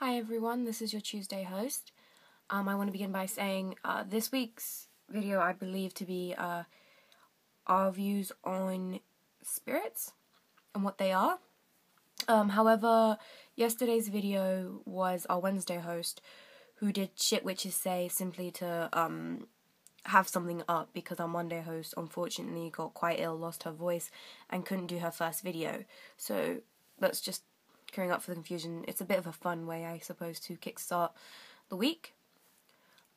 Hi everyone, this is your Tuesday host. I want to begin by saying this week's video I believe to be our views on spirits and what they are. However, yesterday's video was our Wednesday host who did shit witches say simply to have something up because our Monday host unfortunately got quite ill, lost her voice, and couldn't do her first video. So that's just clearing up for the confusion. It's a bit of a fun way, I suppose, to kickstart the week.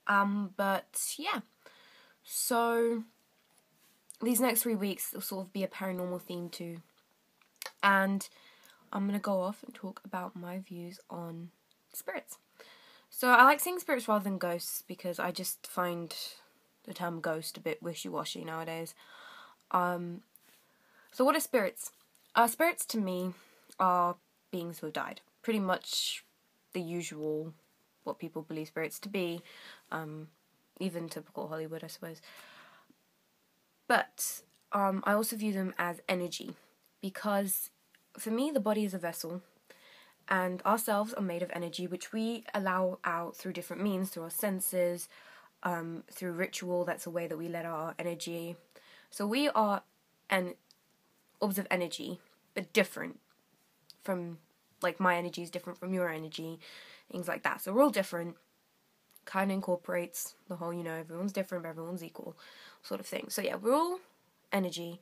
But yeah. So these next 3 weeks will sort of be a paranormal theme too. And I'm going to go off and talk about my views on spirits. So I like saying spirits rather than ghosts because I just find the term ghost a bit wishy-washy nowadays. So what are spirits? Spirits to me are beings who have died. Pretty much the usual, what people believe spirits to be, even typical Hollywood, I suppose. But I also view them as energy, because for me the body is a vessel, and ourselves are made of energy, which we allow out through different means, through our senses, through ritual. That's a way that we let our energy. So we are orbs of energy, but different from, like, my energy is different from your energy, things like that. So we're all different, kind of incorporates the whole, everyone's different but everyone's equal sort of thing. So yeah, we're all energy,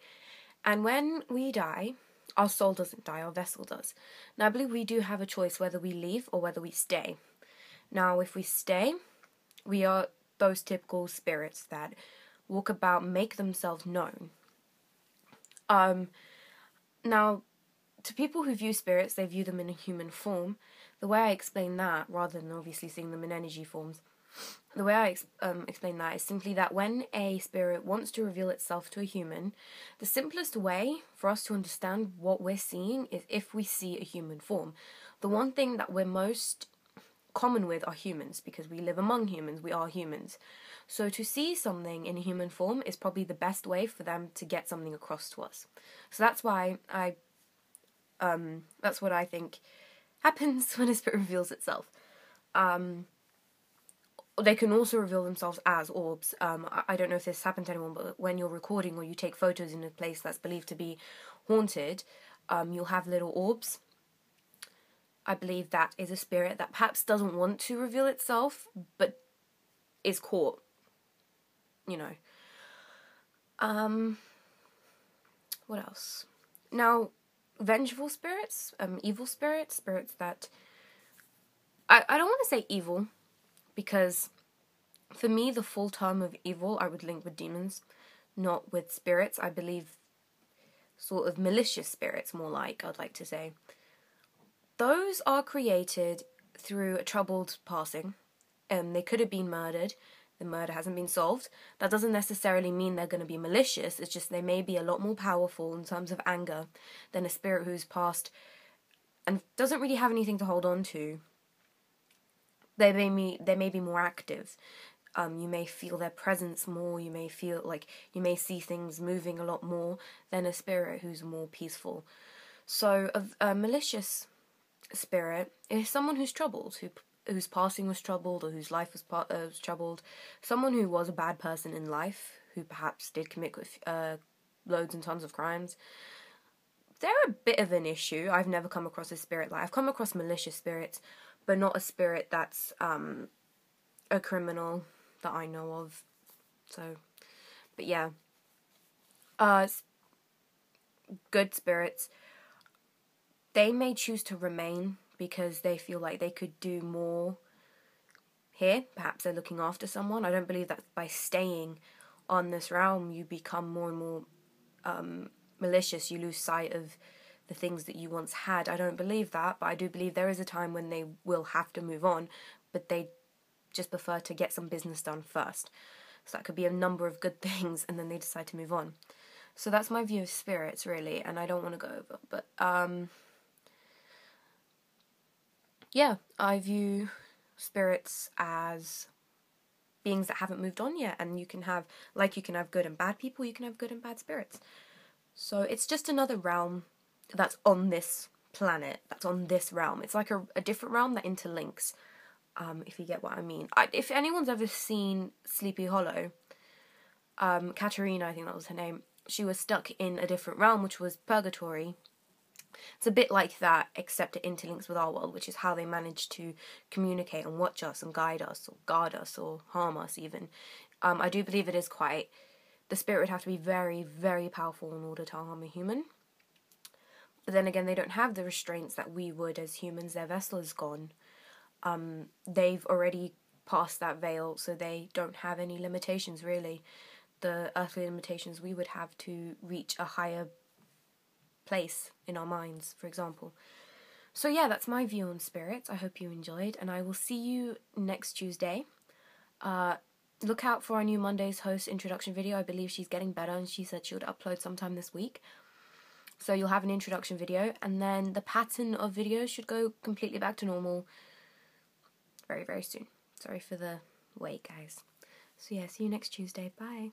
and when we die, our soul doesn't die, our vessel does. Now I believe we do have a choice whether we leave or whether we stay. Now if we stay, we are those typical spirits that walk about, make themselves known. Now, to people who view spirits, they view them in a human form. The way I explain that, rather than obviously seeing them in energy forms, the way I explain that is simply that when a spirit wants to reveal itself to a human, the simplest way for us to understand what we're seeing is if we see a human form. The one thing that we're most common with are humans, because we live among humans, we are humans. So to see something in a human form is probably the best way for them to get something across to us. So that's why that's what I think happens when a spirit reveals itself. They can also reveal themselves as orbs. I don't know if this happened to anyone, but when you're recording or you take photos in a place that's believed to be haunted, you'll have little orbs. I believe that is a spirit that perhaps doesn't want to reveal itself, but is caught, What else? Now, vengeful spirits, evil spirits, spirits that... I don't want to say evil, because for me the full term of evil I would link with demons, not with spirits. I believe sort of malicious spirits, more like, I'd like to say. Those are created through a troubled passing. They could have been murdered. The murder hasn't been solved. That doesn't necessarily mean they're going to be malicious. It's just they may be a lot more powerful in terms of anger than a spirit who's passed and doesn't really have anything to hold on to. They may be more active. You may feel their presence more. You may feel like you may see things moving a lot more than a spirit who's more peaceful. So a malicious spirit is someone who's troubled, whose passing was troubled, or whose life was troubled. Someone who was a bad person in life, who perhaps did commit loads and tons of crimes. They're a bit of an issue. I've never come across a spirit like... I've come across malicious spirits, but not a spirit that's a criminal that I know of. So, but yeah. Good spirits, they may choose to remain because they feel like they could do more here. Perhaps they're looking after someone. I don't believe that by staying on this realm you become more and more malicious. You lose sight of the things that you once had. I don't believe that, but I do believe there is a time when they will have to move on, but they just prefer to get some business done first. So that could be a number of good things, and then they decide to move on. So that's my view of spirits, really, and I don't want to go over, but yeah, I view spirits as beings that haven't moved on yet, and you can have good and bad people, you can have good and bad spirits. So it's just another realm that's on this planet that's on this realm. It's like a different realm that interlinks, if you get what I mean. If anyone's ever seen Sleepy Hollow, Katarina, I think that was her name, she was stuck in a different realm, which was Purgatory. It's a bit like that, except it interlinks with our world, which is how they manage to communicate and watch us and guide us or guard us or harm us even. I do believe it is quite... The spirit would have to be very, very powerful in order to harm a human. But then again, they don't have the restraints that we would as humans. Their vessel is gone. They've already passed that veil, so they don't have any limitations, really. The earthly limitations we would have to reach a higher place in our minds, for example. So yeah, that's my view on spirits. I hope you enjoyed, and I will see you next Tuesday. Look out for our new Monday's host introduction video. I believe she's getting better, and she said she would upload sometime this week. So you'll have an introduction video, and then the pattern of videos should go completely back to normal very, very soon. Sorry for the wait, guys. So yeah, see you next Tuesday. Bye.